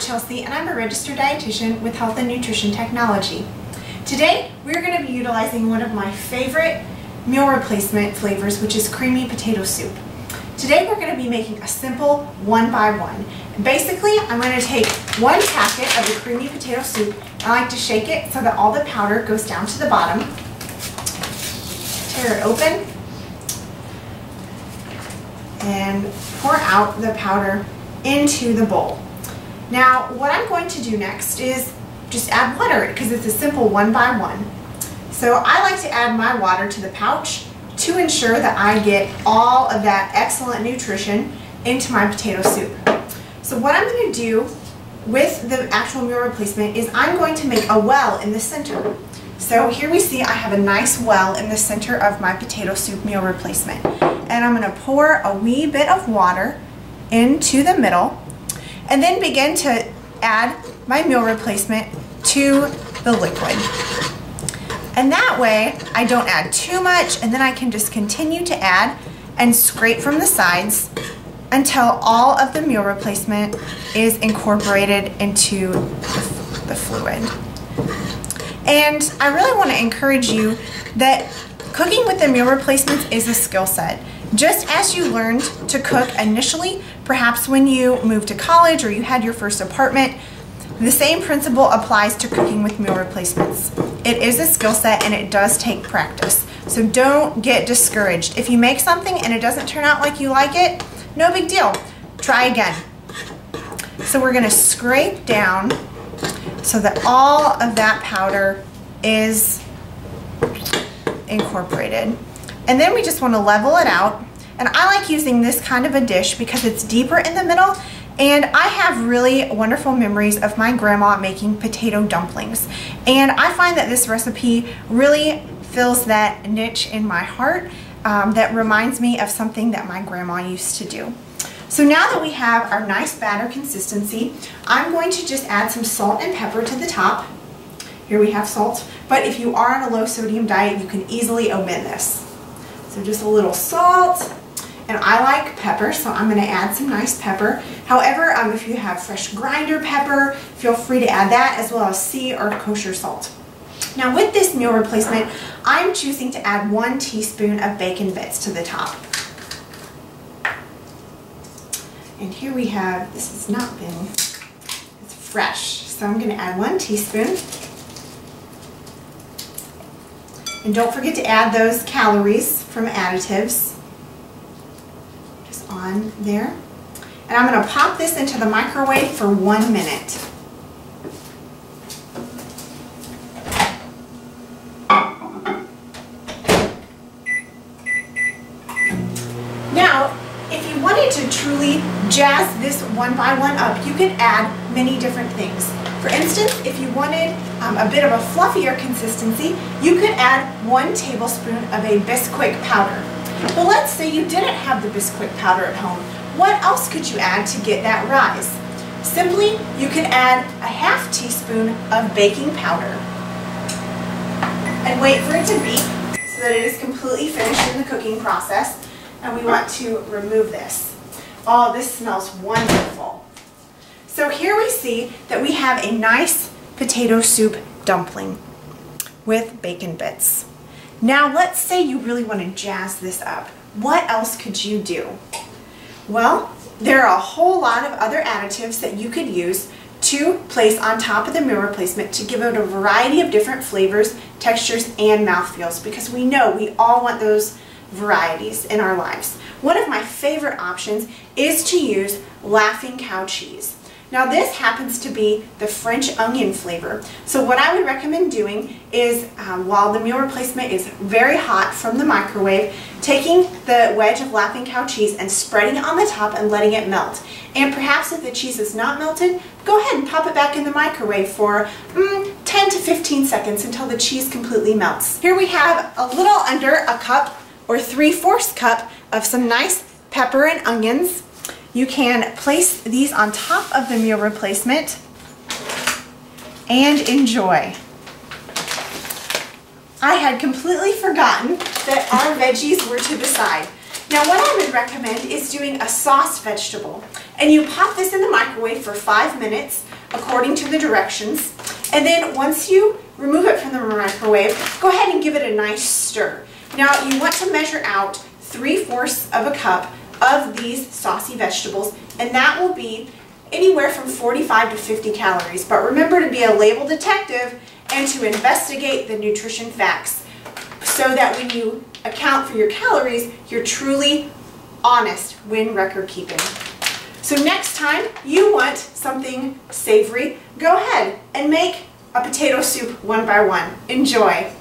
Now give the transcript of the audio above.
Chelsea, and I'm a registered dietitian with Health and Nutrition Technology. Today, we're going to be utilizing one of my favorite meal replacement flavors, which is creamy potato soup. Today, we're going to be making a simple one-by-one. Basically, I'm going to take one packet of the creamy potato soup. I like to shake it so that all the powder goes down to the bottom. Tear it open and pour out the powder into the bowl. Now, what I'm going to do next is just add water because it's a simple one-by-one. So I like to add my water to the pouch to ensure that I get all of that excellent nutrition into my potato soup. So what I'm going to do with the actual meal replacement is I'm going to make a well in the center. So here we see I have a nice well in the center of my potato soup meal replacement. And I'm going to pour a wee bit of water into the middle and then begin to add my meal replacement to the liquid. And that way I don't add too much, and then I can just continue to add and scrape from the sides until all of the meal replacement is incorporated into the fluid. And I really want to encourage you that cooking with the meal replacements is a skill set. Just as you learned to cook initially, perhaps when you moved to college or you had your first apartment, the same principle applies to cooking with meal replacements. It is a skill set and it does take practice. So don't get discouraged. If you make something and it doesn't turn out like you like it, no big deal. Try again. So we're going to scrape down so that all of that powder is incorporated. And then we just want to level it out. And I like using this kind of a dish because it's deeper in the middle, and I have really wonderful memories of my grandma making potato dumplings. And I find that this recipe really fills that niche in my heart that reminds me of something that my grandma used to do. So now that we have our nice batter consistency, I'm going to just add some salt and pepper to the top. Here we have salt, but if you are on a low sodium diet, you can easily omit this. So just a little salt, and I like pepper, so I'm going to add some nice pepper. However, if you have fresh grinder pepper, feel free to add that, as well as sea or kosher salt. Now with this meal replacement, I'm choosing to add 1 teaspoon of bacon bits to the top. And here we have, this has not been, it's fresh, so I'm going to add 1 teaspoon. And don't forget to add those calories from additives. Just on there. And I'm going to pop this into the microwave for 1 minute. Now, if you wanted to truly jazz this one-by-one up, you could add many different things. For instance, if you wanted a bit of a fluffier consistency, you could add 1 tablespoon of a Bisquick powder. But let's say you didn't have the Bisquick powder at home. What else could you add to get that rise? Simply, you could add a ½ teaspoon of baking powder and wait for it to beep so that it is completely finished in the cooking process. And we want to remove this. Oh, this smells wonderful. So here we see that we have a nice potato soup dumpling with bacon bits. Now let's say you really want to jazz this up. What else could you do? Well, there are a whole lot of other additives that you could use to place on top of the meal replacement to give it a variety of different flavors, textures, and mouthfeels, because we know we all want those varieties in our lives. One of my favorite options is to use Laughing Cow cheese. Now this happens to be the French onion flavor. So what I would recommend doing is, while the meal replacement is very hot from the microwave, taking the wedge of Laughing Cow cheese and spreading it on the top and letting it melt. And perhaps if the cheese is not melted, go ahead and pop it back in the microwave for 10 to 15 seconds until the cheese completely melts. Here we have a little under a cup or 3/4 cup of some nice pepper and onions. You can place these on top of the meal replacement and enjoy. I had completely forgotten that our veggies were to the side. Now what I would recommend is doing a sauce vegetable. And you pop this in the microwave for 5 minutes according to the directions. And then once you remove it from the microwave, go ahead and give it a nice stir. Now you want to measure out 3/4 of a cup of these saucy vegetables, and that will be anywhere from 45 to 50 calories. But remember to be a label detective and to investigate the nutrition facts so that when you account for your calories, you're truly honest when record keeping. So next time you want something savory, go ahead and make a potato soup one by one. Enjoy!